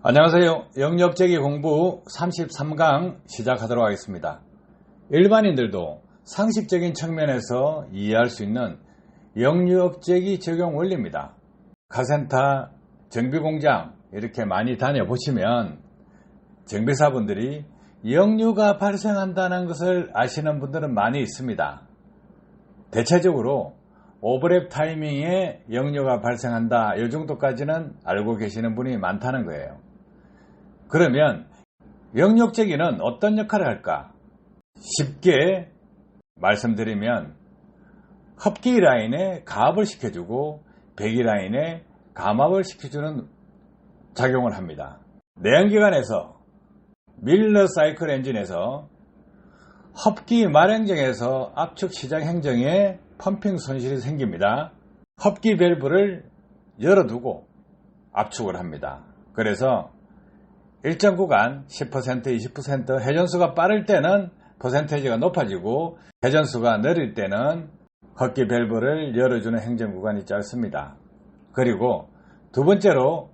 안녕하세요. 영역재기 공부 33강 시작하도록 하겠습니다. 일반인들도 상식적인 측면에서 이해할 수 있는 영역재기 적용 원리입니다. 카센터, 정비공장 이렇게 많이 다녀보시면 정비사분들이 역류가 발생한다는 것을 아시는 분들은 많이 있습니다. 대체적으로 오버랩 타이밍에 역류가 발생한다, 이 정도까지는 알고 계시는 분이 많다는 거예요. 그러면 영역재기는 어떤 역할을 할까? 쉽게 말씀드리면 흡기 라인에 가압을 시켜주고 배기 라인에 감압을 시켜주는 작용을 합니다. 내연기관에서 밀러 사이클 엔진에서 흡기 말행정에서 압축 시작 행정에 펌핑 손실이 생깁니다. 흡기 밸브를 열어두고 압축을 합니다. 그래서 일정 구간 10%, 20% 회전수가 빠를 때는 퍼센테이지가 높아지고 회전수가 느릴 때는 흡기 밸브를 열어주는 행정 구간이 짧습니다. 그리고 두 번째로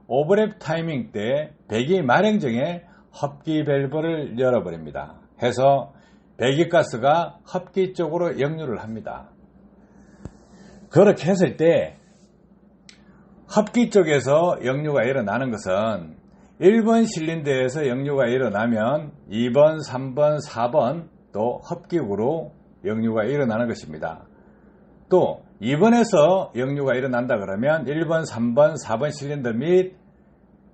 오버랩 타이밍 때 배기 말행정에 흡기 밸브를 열어버립니다. 해서 배기가스가 흡기 쪽으로 역류를 합니다. 그렇게 했을 때 흡기 쪽에서 역류가 일어나는 것은 1번 실린더에서 역류가 일어나면 2번, 3번, 4번 또 흡기구로 역류가 일어나는 것입니다. 또 2번에서 역류가 일어난다 그러면 1번, 3번, 4번 실린더 및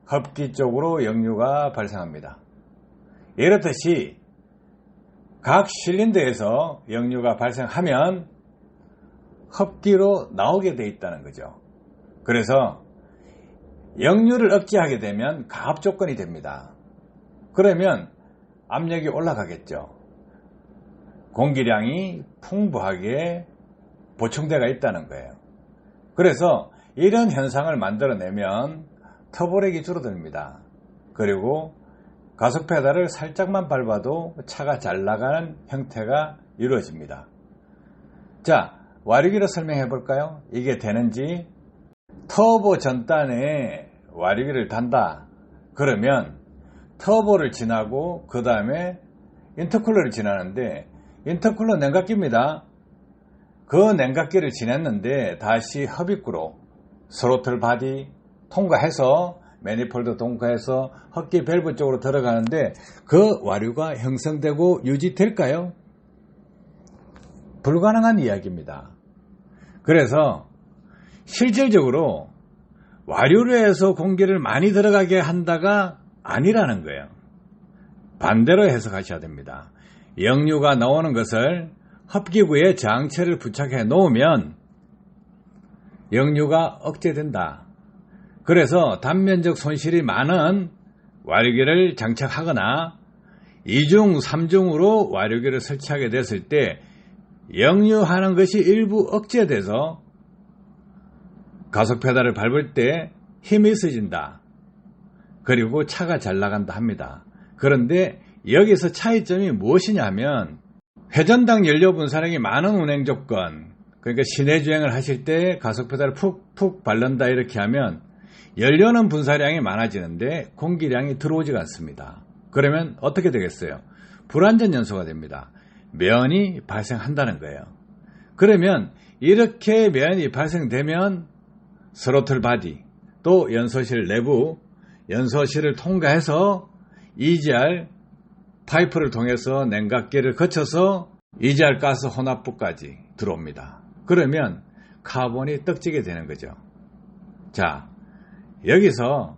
흡기 쪽으로 역류가 발생합니다. 이렇듯이 각 실린더에서 역류가 발생하면 흡기로 나오게 되어 있다는 거죠. 그래서 역류를 억제하게 되면 가압 조건이 됩니다. 그러면 압력이 올라가겠죠. 공기량이 풍부하게 보충되어 있다는 거예요. 그래서 이런 현상을 만들어내면 터보력이 줄어듭니다. 그리고 가속 페달을 살짝만 밟아도 차가 잘 나가는 형태가 이루어집니다. 자, 와류기로 설명해 볼까요? 이게 되는지. 터보 전단에 와류기를 단다 그러면 터보를 지나고 그 다음에 인터쿨러를 지나는데 인터쿨러 냉각기입니다. 그 냉각기를 지났는데 다시 흡입구로 스로틀 바디 통과해서 매니폴드 통과해서 흡기 밸브 쪽으로 들어가는데 그 와류가 형성되고 유지될까요? 불가능한 이야기입니다. 그래서 실질적으로 와류로 해서 공기를 많이 들어가게 한다가 아니라는 거예요. 반대로 해석하셔야 됩니다. 역류가 나오는 것을 흡기구에 장체를 부착해 놓으면 역류가 억제된다. 그래서 단면적 손실이 많은 와류기를 장착하거나 2중, 3중으로 와류기를 설치하게 됐을 때 역류하는 것이 일부 억제돼서 가속 페달을 밟을 때 힘이 있어진다. 그리고 차가 잘 나간다 합니다. 그런데 여기서 차이점이 무엇이냐 하면 회전당 연료 분사량이 많은 운행 조건, 그러니까 시내 주행을 하실 때 가속 페달을 푹푹 밟는다 이렇게 하면 연료는 분사량이 많아지는데 공기량이 들어오지가 않습니다. 그러면 어떻게 되겠어요? 불완전 연소가 됩니다. 매연이 발생한다는 거예요. 그러면 이렇게 매연이 발생되면 스로틀 바디 또 연소실 내부 연소실을 통과해서 EGR 파이프를 통해서 냉각기를 거쳐서 EGR 가스 혼합부까지 들어옵니다. 그러면 카본이 떡지게 되는 거죠. 자, 여기서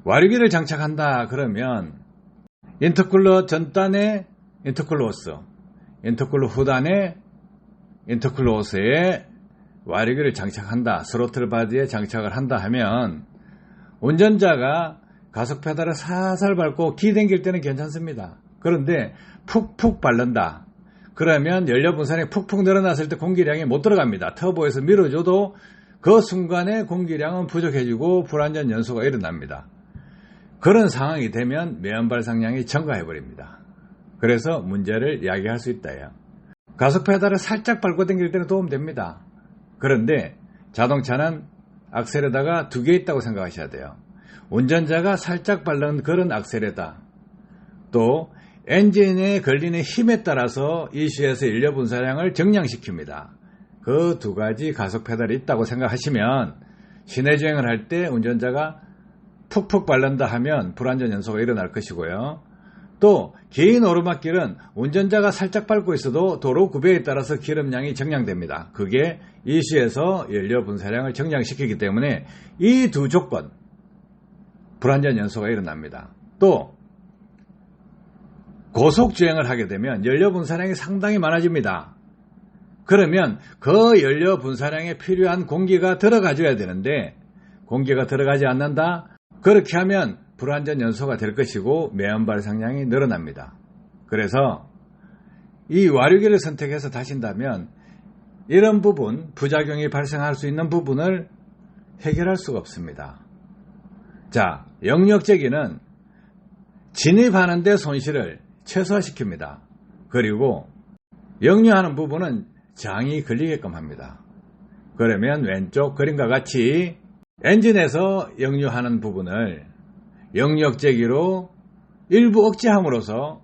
와류기를 장착한다 그러면 인터쿨러 전단에 인터쿨러 호스, 인터쿨러 후단에 인터쿨러 호스에 와류기를 장착한다, 스로틀 바디에 장착을 한다 하면 운전자가 가속 페달을 살살 밟고 기댕길 때는 괜찮습니다. 그런데 푹푹 밟는다. 그러면 연료 분산이 푹푹 늘어났을 때 공기량이 못 들어갑니다. 터보에서 밀어줘도 그 순간에 공기량은 부족해지고 불완전 연소가 일어납니다. 그런 상황이 되면 매연 발생량이 증가해버립니다. 그래서 문제를 야기할 수 있다요. 가속 페달을 살짝 밟고 당길 때는 도움됩니다. 그런데 자동차는 악셀에다가 두 개 있다고 생각하셔야 돼요. 운전자가 살짝 밟는 그런 악셀에다 또 엔진에 걸리는 힘에 따라서 ECU에서 연료 분사량을 정량시킵니다. 그 두 가지 가속 페달이 있다고 생각하시면 시내 주행을 할 때 운전자가 푹푹 밟는다 하면 불안전 연소가 일어날 것이고요. 또 긴 오르막길은 운전자가 살짝 밟고 있어도 도로 구배에 따라서 기름량이 정량됩니다. 그게 ECU에서 연료 분사량을 정량시키기 때문에 이 두 조건 불안전 연소가 일어납니다. 또 고속 주행을 하게 되면 연료 분사량이 상당히 많아집니다. 그러면 그 연료 분사량에 필요한 공기가 들어가줘야 되는데 공기가 들어가지 않는다? 그렇게 하면 불안전 연소가 될 것이고 매연 발생량이 늘어납니다. 그래서 이 와류기를 선택해서 타신다면 이런 부분, 부작용이 발생할 수 있는 부분을 해결할 수가 없습니다. 자, 영역제기는 진입하는 데 손실을 최소화시킵니다. 그리고 역류하는 부분은 장이 걸리게끔 합니다. 그러면 왼쪽 그림과 같이 엔진에서 역류하는 부분을 영역제기로 일부 억제함으로써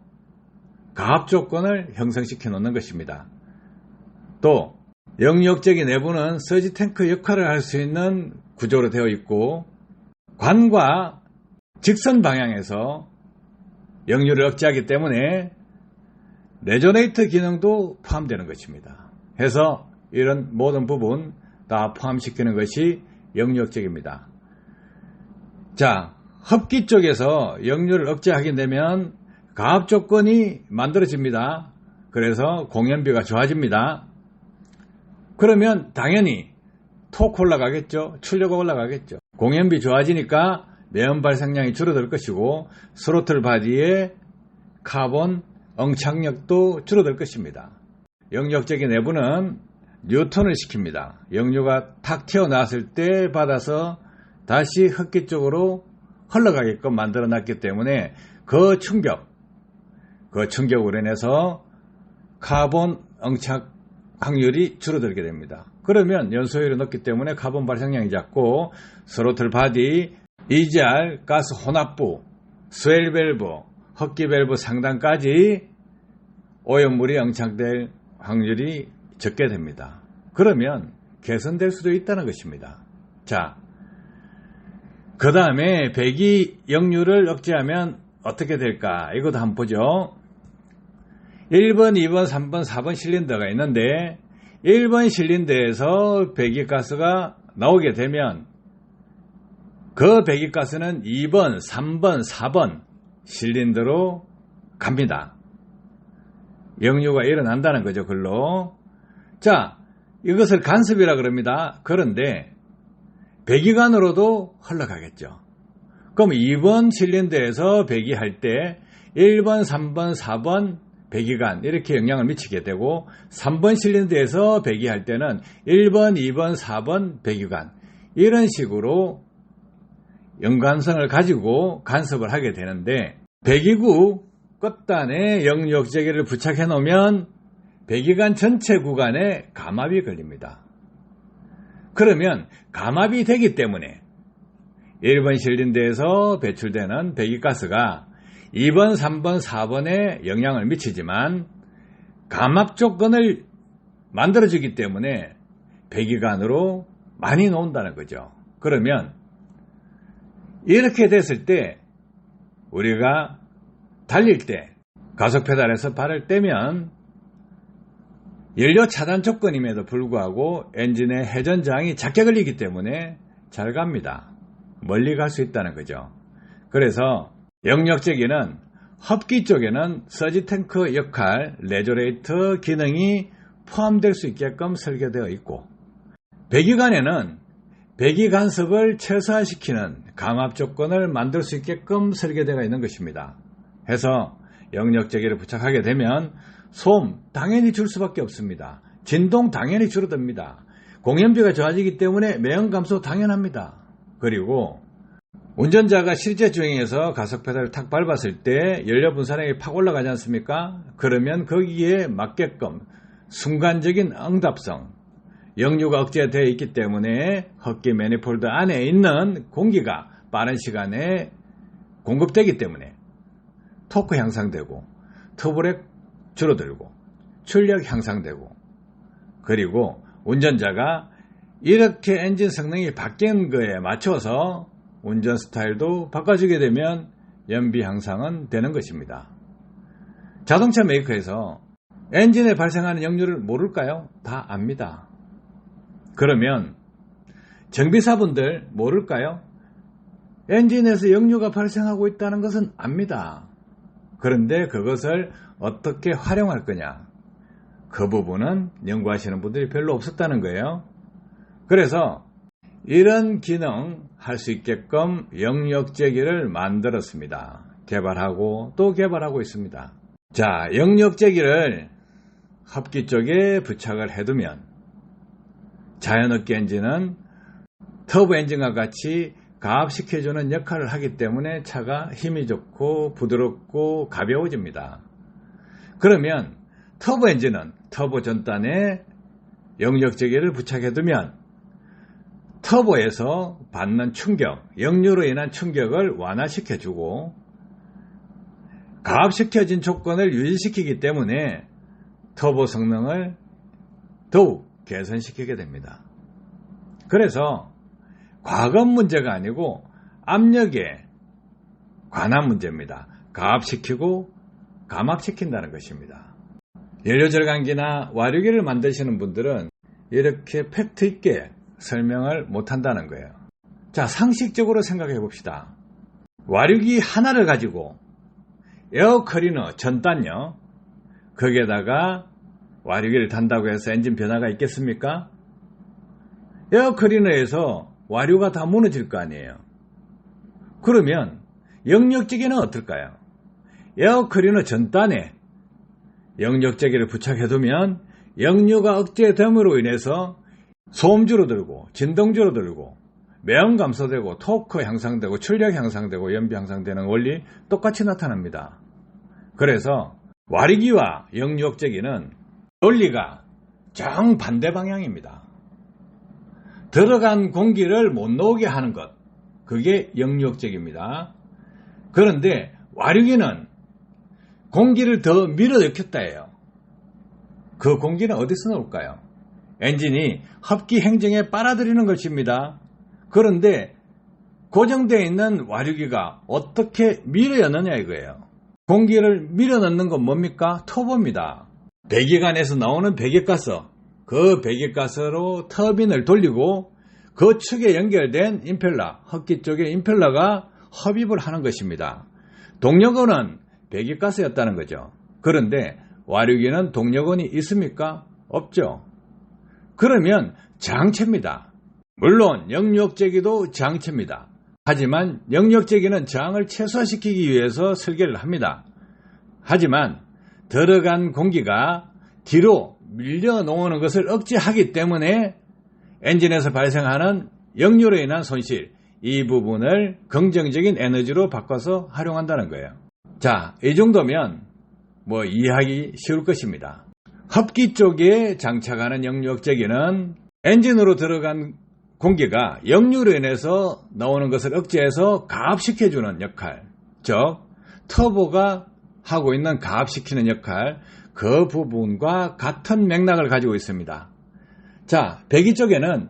가압 조건을 형성시켜 놓는 것입니다. 또 영역제기 내부는 서지 탱크 역할을 할 수 있는 구조로 되어 있고 관과 직선 방향에서 역류를 억제하기 때문에 레조네이터 기능도 포함되는 것입니다. 해서 이런 모든 부분 다 포함시키는 것이 영역제기입니다. 자, 흡기 쪽에서 역류를 억제하게 되면 가압 조건이 만들어집니다. 그래서 공연비가 좋아집니다. 그러면 당연히 토크 올라가겠죠. 출력가 올라가겠죠. 공연비 좋아지니까 매연 발생량이 줄어들 것이고 스로틀 바디의 카본 응착력도 줄어들 것입니다. 영역제기 내부는 뉴턴을 시킵니다. 역류가 탁 튀어나왔을 때 받아서 다시 흡기 쪽으로 흘러가게끔 만들어 놨기 때문에 그 충격으로 인해서 카본 응착 확률이 줄어들게 됩니다. 그러면 연소율이 높기 때문에 카본 발생량이 작고 스로틀 바디, EGR, 가스 혼합부, 스웰 밸브, 흡기 밸브 상단까지 오염물이 응착될 확률이 적게 됩니다. 그러면 개선될 수도 있다는 것입니다. 자, 그 다음에 배기 역류를 억제하면 어떻게 될까? 이것도 한번 보죠. 1번, 2번, 3번, 4번 실린더가 있는데 1번 실린더에서 배기가스가 나오게 되면 그 배기가스는 2번, 3번, 4번 실린더로 갑니다. 역류가 일어난다는 거죠, 글로. 자, 이것을 간섭이라 그럽니다. 그런데 배기관으로도 흘러가겠죠. 그럼 2번 실린더에서 배기할 때 1번, 3번, 4번 배기관 이렇게 영향을 미치게 되고 3번 실린더에서 배기할 때는 1번, 2번, 4번 배기관 이런 식으로 연관성을 가지고 간섭을 하게 되는데 배기구 끝단에 영역제기를 부착해 놓으면 배기관 전체 구간에 감압이 걸립니다. 그러면 감압이 되기 때문에 1번 실린더에서 배출되는 배기가스가 2번, 3번, 4번에 영향을 미치지만 감압 조건을 만들어주기 때문에 배기관으로 많이 나온다는 거죠. 그러면 이렇게 됐을 때 우리가 달릴 때 가속 페달에서 발을 떼면 연료 차단 조건임에도 불구하고 엔진의 회전장이 작게 걸리기 때문에 잘 갑니다. 멀리 갈 수 있다는 거죠. 그래서 영역제기는 흡기 쪽에는 서지 탱크 역할, 레조레이터 기능이 포함될 수 있게끔 설계되어 있고 배기관에는 배기 간섭을 최소화시키는 감압 조건을 만들 수 있게끔 설계되어 있는 것입니다. 해서 영역제기를 부착하게 되면 소음 당연히 줄 수밖에 없습니다. 진동 당연히 줄어듭니다. 공연비가 좋아지기 때문에 매연 감소 당연합니다. 그리고 운전자가 실제 주행에서 가속 페달을 탁 밟았을 때 연료 분사량이 팍 올라가지 않습니까? 그러면 거기에 맞게끔 순간적인 응답성, 역류가 억제되어 있기 때문에 흡기 매니폴드 안에 있는 공기가 빠른 시간에 공급되기 때문에 토크 향상되고 터보력 줄어들고 출력 향상되고, 그리고 운전자가 이렇게 엔진 성능이 바뀐 거에 맞춰서 운전 스타일도 바꿔주게 되면 연비 향상은 되는 것입니다. 자동차 메이커에서 엔진에 발생하는 역류를 모를까요? 다 압니다. 그러면 정비사분들 모를까요? 엔진에서 역류가 발생하고 있다는 것은 압니다. 그런데 그것을 어떻게 활용할 거냐? 그 부분은 연구하시는 분들이 별로 없었다는 거예요. 그래서 이런 기능 할 수 있게끔 영역제기를 만들었습니다. 개발하고 또 개발하고 있습니다. 자, 영역제기를 합기 쪽에 부착을 해두면 자연흡기 엔진은 터보 엔진과 같이 가압시켜주는 역할을 하기 때문에 차가 힘이 좋고 부드럽고 가벼워집니다. 그러면 터보 엔진은 터보 전단에 영역제기를 부착해두면 터보에서 받는 충격, 역류로 인한 충격을 완화시켜주고 가압시켜진 조건을 유지시키기 때문에 터보 성능을 더욱 개선시키게 됩니다. 그래서 과금 문제가 아니고 압력에 관한 문제입니다. 가압시키고 감압시킨다는 것입니다. 연료절감기나 와류기를 만드시는 분들은 이렇게 팩트 있게 설명을 못한다는 거예요. 자, 상식적으로 생각해 봅시다. 와류기 하나를 가지고 에어클리너 전단요, 거기에다가 와류기를 단다고 해서 엔진 변화가 있겠습니까? 에어클리너에서 와류가 다 무너질 거 아니에요. 그러면 영역제기는 어떨까요? 에어클리너 전단에 영역제기를 부착해두면 역류가 억제됨으로 인해서 소음 줄어들고 진동 줄어들고 매연 감소되고 토크 향상되고 출력 향상되고 연비 향상되는 원리 똑같이 나타납니다. 그래서 와류기와 영역제기는 원리가 정반대 방향입니다. 들어간 공기를 못 나오게 하는 것, 그게 영역제기입니다. 그런데 와류기는 공기를 더 밀어넣겠다 해요. 그 공기는 어디서 나올까요? 엔진이 합기 행정에 빨아들이는 것입니다. 그런데 고정되어 있는 와류기가 어떻게 밀어넣느냐 이거예요. 공기를 밀어넣는 건 뭡니까? 터보입니다. 배기관에서 나오는 배기가스, 그 배기가스로 터빈을 돌리고 그 축에 연결된 임펠러, 합기 쪽의 임펠러가 흡입을 하는 것입니다. 동력원은 배기가스였다는 거죠. 그런데 와류기는 동력원이 있습니까? 없죠. 그러면 장체입니다. 물론 영역제기도 장체입니다. 하지만 영역제기는 저항을 최소화시키기 위해서 설계를 합니다. 하지만 들어간 공기가 뒤로 밀려 나오는 것을 억제하기 때문에 엔진에서 발생하는 역류로 인한 손실, 이 부분을 긍정적인 에너지로 바꿔서 활용한다는 거예요. 자, 이 정도면 이해하기 쉬울 것입니다. 합기 쪽에 장착하는 영역제기는 엔진으로 들어간 공기가 역류로 인해서 나오는 것을 억제해서 가압시켜주는 역할, 즉 터보가 하고 있는 가압시키는 역할, 그 부분과 같은 맥락을 가지고 있습니다. 자, 배기 쪽에는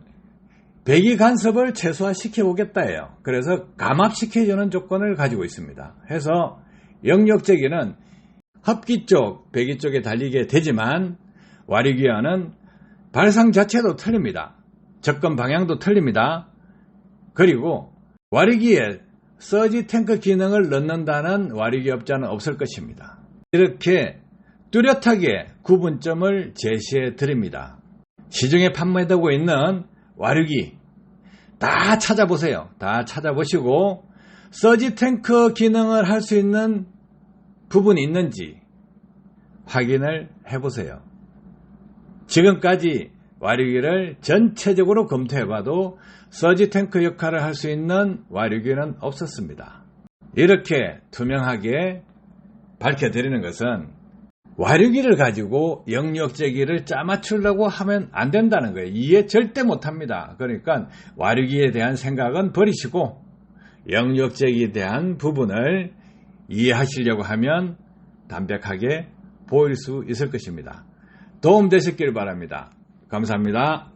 배기 간섭을 최소화시켜 보겠다 해요. 그래서 감압시켜주는 조건을 가지고 있습니다. 해서 영역제기는 합기 쪽, 배기 쪽에 달리게 되지만 와류기와는 발상 자체도 틀립니다. 접근 방향도 틀립니다. 그리고 와류기에 서지 탱크 기능을 넣는다는 와류기 업자는 없을 것입니다. 이렇게 뚜렷하게 구분점을 제시해 드립니다. 시중에 판매되고 있는 와류기 다 찾아보세요. 다 찾아보시고 서지 탱크 기능을 할 수 있는 부분이 있는지 확인을 해보세요. 지금까지 와류기를 전체적으로 검토해봐도 서지 탱크 역할을 할 수 있는 와류기는 없었습니다. 이렇게 투명하게 밝혀드리는 것은 와류기를 가지고 영역제기를 짜맞추려고 하면 안 된다는 거예요. 이해 절대 못합니다. 그러니까 와류기에 대한 생각은 버리시고 영역제기에 대한 부분을 이해하시려고 하면 담백하게 보일 수 있을 것입니다. 도움 되셨길 바랍니다. 감사합니다.